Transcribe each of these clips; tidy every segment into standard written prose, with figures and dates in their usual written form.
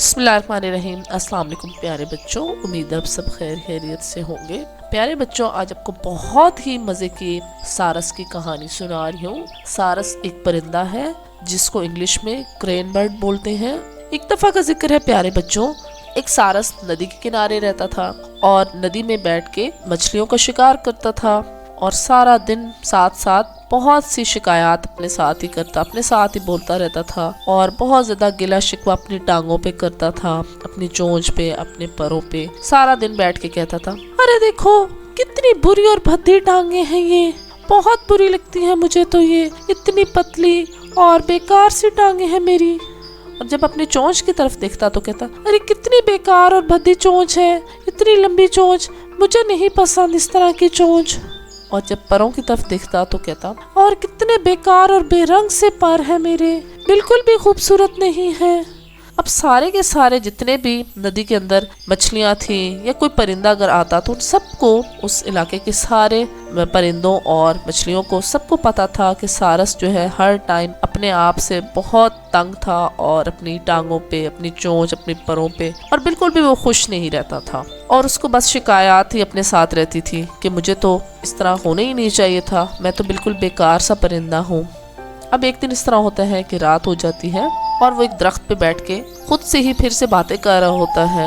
बिस्मिल्लाहिर्रहमानिर्रहीम। अस्सलाम वालेकुम प्यारे बच्चों, उम्मीद है आप सब खैरियत से होंगे। प्यारे बच्चों, आज आपको बहुत ही मज़े की सारस की कहानी सुना रही हूँ। सारस एक परिंदा है जिसको इंग्लिश में क्रेन बर्ड बोलते हैं। एक दफ़ा का जिक्र है प्यारे बच्चों, एक सारस नदी के किनारे रहता था और नदी में बैठ के मछलियों का शिकार करता था और सारा दिन साथ साथ बहुत सी शिकायत अपने साथ ही करता, अपने साथ ही बोलता रहता था और बहुत ज्यादा गिला शिकवा अपनी टांगों पे करता था, अपनी चोंच पे, अपने पैरों पे। सारा दिन बैठ के कहता था, अरे देखो कितनी बुरी और भद्दी टांगे हैं, ये बहुत बुरी लगती है मुझे तो, ये इतनी पतली और बेकार सी टांगे हैं मेरी। और जब अपनी चोंच की तरफ देखता तो कहता, अरे कितनी बेकार और भद्दी चोंच है, इतनी लंबी चोंच, मुझे नहीं पसंद इस तरह की चोंच। और जब पैरों की तरफ देखता तो कहता, और कितने बेकार और बेरंग से पैर है मेरे, बिल्कुल भी खूबसूरत नहीं है। अब सारे के सारे जितने भी नदी के अंदर मछलियां थी या कोई परिंदा अगर आता तो उन सबको, उस इलाके के सारे परिंदों और मछलियों को सबको पता था कि सारस जो है हर टाइम अपने आप से बहुत तंग था और अपनी टांगों पे, अपनी चोंच, अपने पैरों पे, और बिल्कुल भी वो खुश नहीं रहता था और उसको बस शिकायत ही अपने साथ रहती थी कि मुझे तो इस तरह होना ही नहीं चाहिए था, मैं तो बिल्कुल बेकार सा परिंदा हूँ। अब एक दिन इस तरह होता है कि रात हो जाती है और वो एक दरख्त पे बैठ के खुद से ही फिर से बातें कर रहा होता है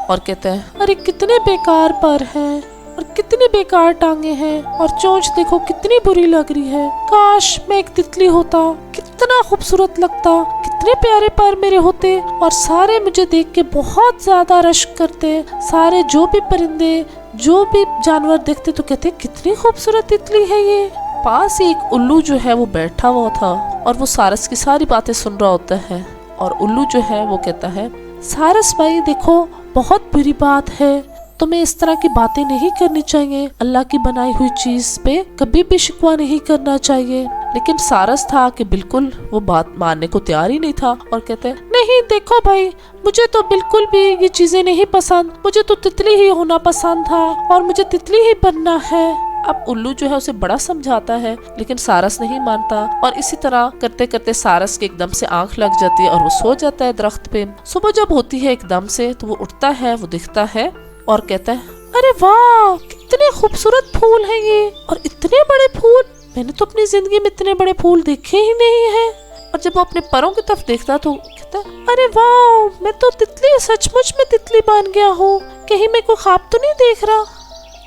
और कहता है, अरे कितने बेकार पर हैं और कितनी बेकार टांगे हैं और चोंच देखो कितनी बुरी लग रही है, काश मैं एक तितली होता, कितना खूबसूरत लगता, कितने प्यारे पर मेरे होते और सारे मुझे देख के बहुत ज्यादा रश्क करते, सारे जो भी परिंदे, जो भी जानवर देखते तो कहते कितनी खूबसूरत तितली है ये। पास ही एक उल्लू जो है वो बैठा हुआ था और वो सारस की सारी बातें सुन रहा होता है और उल्लू जो है वो कहता है, सारस भाई देखो बहुत बुरी बात है, तुम्हें इस तरह की बातें नहीं करनी चाहिए, अल्लाह की बनाई हुई चीज पे कभी भी शिकवा नहीं करना चाहिए। लेकिन सारस था कि बिल्कुल वो बात मानने को तैयार ही नहीं था और कहते, नहीं देखो भाई, मुझे तो बिल्कुल भी ये चीजें नहीं पसंद, मुझे तो तितली ही होना पसंद था और मुझे तितली ही बनना है। अब उल्लू जो है उसे बड़ा समझाता है लेकिन सारस नहीं मानता और इसी तरह करते करते सारस के एकदम से आंख लग जाती है और वो सो जाता है दरख्त पे। सुबह जब होती है एकदम से तो वो उठता है, वो दिखता है और कहता है, अरे वाह कितने खूबसूरत फूल हैं ये और इतने बड़े फूल, मैंने तो अपनी जिंदगी में इतने बड़े फूल देखे ही नहीं है। और जब वो अपने पैरों की तरफ देखता तो कहता, अरे वाह मैं तो तितली, सचमुच में तितली बन गया हूँ, कहीं मैं कोई ख्वाब तो नहीं देख रहा।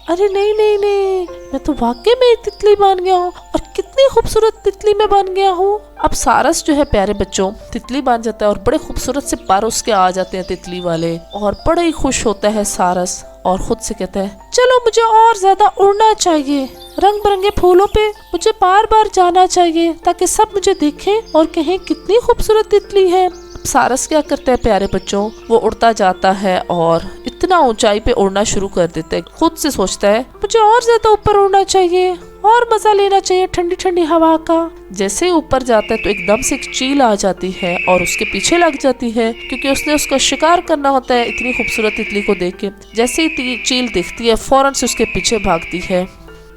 अरे नहीं नहीं नहीं, मैं तो वाकई में तितली बन गया हूँ और कितनी खूबसूरत तितली में बन गया हूँ। अब सारस जो है प्यारे बच्चों तितली बन जाता है और बड़े खूबसूरत से पर उसके आ जाते हैं तितली वाले और बड़ा ही खुश होता है सारस और खुद से कहता है, चलो मुझे और ज्यादा उड़ना चाहिए, रंग बिरंगे फूलों पे मुझे बार बार जाना चाहिए ताकि सब मुझे देखें और कहें कितनी खूबसूरत तितली है। सारस क्या करता है प्यारे बच्चों, वो उड़ता जाता है और इतना ऊंचाई पे उड़ना शुरू कर देता है। खुद से सोचता है मुझे और ज्यादा ऊपर उड़ना चाहिए और मजा लेना चाहिए ठंडी ठंडी हवा का। जैसे ही ऊपर जाता है तो एकदम से एक चील आ जाती है और उसके पीछे लग जाती है क्योंकि उसने उसका शिकार करना होता है इतनी खूबसूरत तितली को देख के। जैसे ही चील दिखती है फौरन से उसके पीछे भागती है।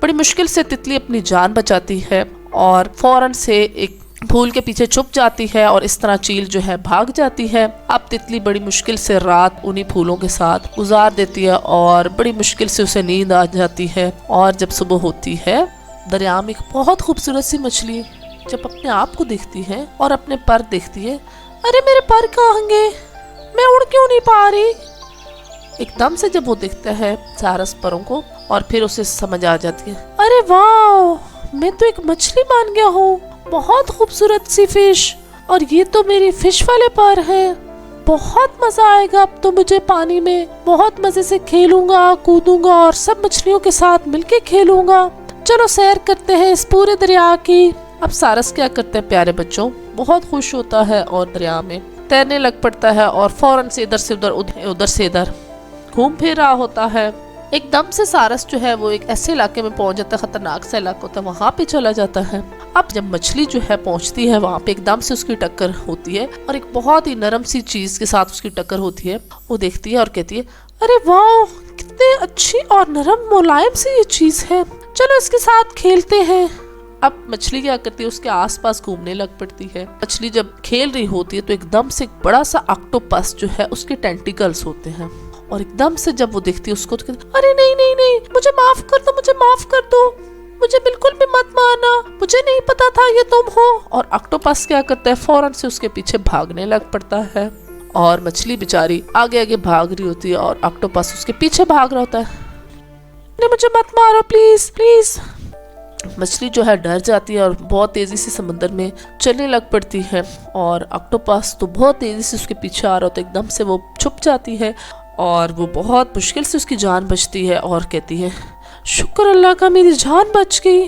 बड़ी मुश्किल से तितली अपनी जान बचाती है और फौरन से एक फूल के पीछे छुप जाती है और इस तरह चील जो है भाग जाती है। अब तितली बड़ी मुश्किल से रात उन्हीं फूलों के साथ गुजार देती है और बड़ी मुश्किल से उसे नींद आ जाती है। और जब सुबह होती है दरिया में एक बहुत खूबसूरत सी मछली जब अपने आप को देखती है और अपने पर देखती है, अरे मेरे पर कहाँ होंगे, मैं उड़ क्यों नहीं पा रही। एकदम से जब वो देखता है सारस परों को और फिर उसे समझ आ जाती है, अरे वाह मैं तो एक मछली मान गया हूँ, बहुत खूबसूरत सी फिश, और ये तो मेरी फिश वाले पर हैं, बहुत मजा आएगा अब तो मुझे पानी में, बहुत मजे से खेलूंगा कूदूंगा और सब मछलियों के साथ मिलके खेलूंगा, चलो सैर करते हैं इस पूरे दरिया की। अब सारस क्या करते हैं प्यारे बच्चों, बहुत खुश होता है और दरिया में तैरने लग पड़ता है और फौरन से इधर से उधर से इधर घूम फिर रहा होता है। एकदम से सारस जो है वो एक ऐसे इलाके में पहुंच जाता है, खतरनाक सा इलाका होता है, वहां पे चला जाता है। अब जब मछली जो है पहुंचती है वहां पे एकदम से उसकी टक्कर होती है और एक बहुत ही नरम सी चीज के साथ उसकी टक्कर होती है। वो देखती है और कहती है, अरे वाह कितनी अच्छी और नरम मुलायम सी ये चीज है, चलो इसके साथ खेलते हैं। अब मछली क्या करती है, उसके आसपास घूमने लग पड़ती है। मछली जब खेल रही होती है तो एकदम से एक बड़ा सा ऑक्टोपस जो है उसके टेंटिकल्स होते हैं, और एकदम से जब वो देखती है उसको तो कहती है, अरे नहीं नहीं नहीं, मुझे माफ कर दो, मुझे माफ कर दो, मुझे बिल्कुल भी मत मारना, मुझे नहीं पता था ये तुम हो। और ऑक्टोपस क्या करता है, फौरन से उसके पीछे भागने लग पड़ता है, और मछली बेचारी आगे आगे भाग रही होती है और ऑक्टोपस उसके पीछे भाग रहा होता है। नहीं, मुझे मत मारो प्लीज प्लीज। मछली जो है डर जाती है और बहुत तेजी से समंदर में चलने लग पड़ती है, और ऑक्टोपस तो बहुत तेजी से उसके पीछे आ रहा होता है। एकदम से वो छुप जाती है और वो बहुत मुश्किल से उसकी जान बचती है और कहती है, शुक्र अल्लाह का मेरी जान बच गई,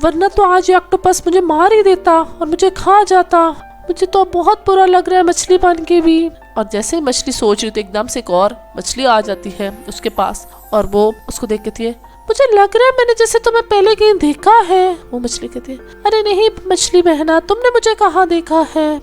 वरना तो आज ये ऑक्टोपस मुझे मार ही देता और मुझे खा जाता। मुझे तो बहुत बुरा लग रहा है मछली बन के भी। और जैसे ही मछली सोच रही तो एकदम से एक और मछली आ जाती है उसके पास, और वो उसको देख कहती है, मुझे लग रहा है मैंने जैसे तुम्हें पहले कहीं देखा है। वो मछली कहती है, अरे नहीं मछली बहना, तुमने मुझे कहाँ देखा है।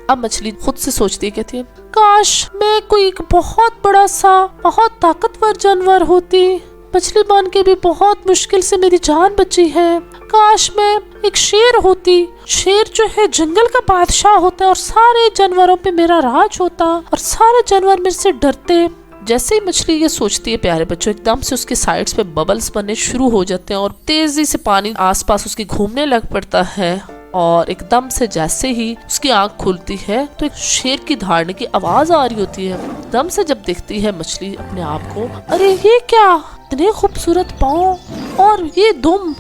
अब मछली खुद से सोचती है, कहती है, काश मैं कोई एक बहुत बड़ा सा बहुत ताकतवर जानवर होती, मछली बन के भी बहुत मुश्किल से मेरी जान बची है। काश मैं एक शेर होती, शेर जो है जंगल का बादशाह होता है और सारे जानवरों पे मेरा राज होता और सारे जानवर मेरे से डरते। जैसे ही मछली ये सोचती है प्यारे बच्चों, एकदम से उसके साइड्स पे बबल्स बनने शुरू हो जाते हैं और तेजी से पानी आसपास उसके घूमने लग पड़ता है, और एकदम से जैसे ही उसकी आंख खुलती है तो एक शेर की दहाड़ने की आवाज आ रही होती है। एकदम से जब देखती है मछली अपने आप को, अरे ये क्या, इतने खूबसूरत पाँव और ये दुम,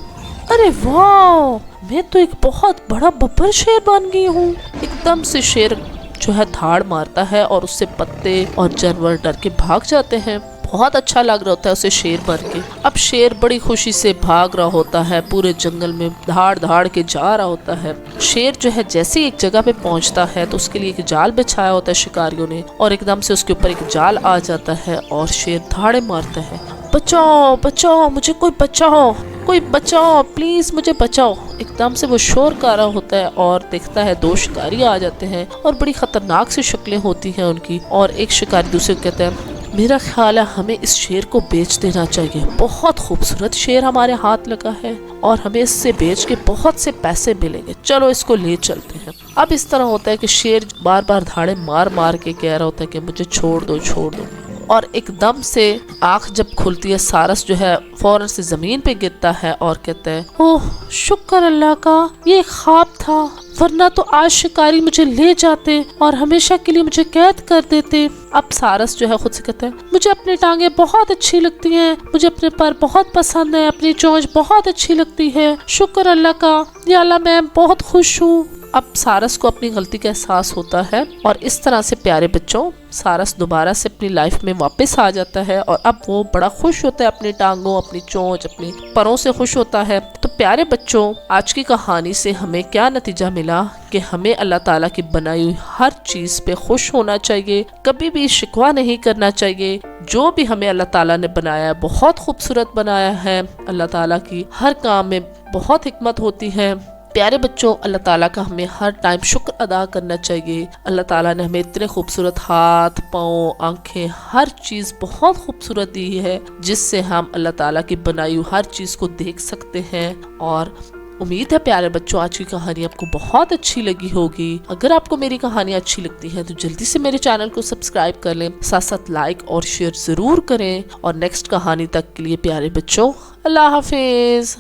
अरे वाह, मैं तो एक बहुत बड़ा बब्बर शेर बन गई हूँ। एकदम से शेर जो है धाड़ मारता है और उससे पत्ते और जानवर डर के भाग जाते हैं। बहुत अच्छा लग रहा होता है उसे शेर बन के। अब शेर बड़ी खुशी से भाग रहा होता है, पूरे जंगल में धाड़ धाड़ के जा रहा होता है। शेर जो है जैसे ही एक जगह पे पहुंचता है तो उसके लिए एक जाल बिछाया होता है शिकारियों ने, और एकदम से उसके ऊपर एक जाल आ जाता है और शेर धाड़े मारता है, बचाओ बचाओ, मुझे कोई बचाओ, कोई बचाओ प्लीज, मुझे बचाओ। एकदम से वो शोर कर रहा होता है और देखता है दो शिकारी आ जाते हैं और बड़ी खतरनाक सी शक्लें होती हैं उनकी। और एक शिकारी दूसरे को कहता है, मेरा ख्याल है हमें इस शेर को बेच देना चाहिए, बहुत खूबसूरत शेर हमारे हाथ लगा है और हमें इससे बेच के बहुत से पैसे मिलेंगे, चलो इसको ले चलते हैं। अब इस तरह होता है कि शेर बार बार धाड़े मार मार के कह रहा होता है कि मुझे छोड़ दो छोड़ दो। और एकदम से आंख जब खुलती है, सारस जो है फौरन से जमीन पे गिरता है और कहता है, ओह शुक्र अल्लाह का, ये ख्वाब था, वरना तो आज शिकारी मुझे ले जाते और हमेशा के लिए मुझे कैद कर देते। अब सारस जो है खुद से कहता है, मुझे अपनी टांगे बहुत अच्छी लगती हैं, मुझे अपने पर बहुत पसंद है, अपनी चोंच बहुत अच्छी लगती है, शुक्र अल्लाह का, या अल्लाह मैं बहुत खुश हूँ। अब सारस को अपनी गलती का एहसास होता है और इस तरह से प्यारे बच्चों सारस दोबारा से अपनी लाइफ में वापस आ जाता है और अब वो बड़ा खुश होता है, अपनी टांगों, अपनी चोंच, अपनी परों से खुश होता है। तो प्यारे बच्चों, आज की कहानी से हमें क्या नतीजा मिला कि हमें अल्लाह ताला की बनाई हुई हर चीज पे खुश होना चाहिए, कभी भी शिकवा नहीं करना चाहिए। जो भी हमें अल्लाह ताला ने बनाया है बहुत खूबसूरत बनाया है। अल्लाह ताला की हर काम में बहुत हिकमत होती है। प्यारे बच्चों, अल्लाह ताला का हमें हर टाइम शुक्र अदा करना चाहिए। अल्लाह ताला ने हमें इतने खूबसूरत हाथ, पाँव, आंखें, हर चीज़ बहुत खूबसूरत दी है जिससे हम अल्लाह ताला की बनाई हुई हर चीज़ को देख सकते हैं। और उम्मीद है प्यारे बच्चों आज की कहानी आपको बहुत अच्छी लगी होगी। अगर आपको मेरी कहानी अच्छी लगती है तो जल्दी से मेरे चैनल को सब्सक्राइब कर लें, साथ साथ लाइक और शेयर ज़रूर करें। और नेक्स्ट कहानी तक के लिए प्यारे बच्चों, अल्लाह हाफिज़।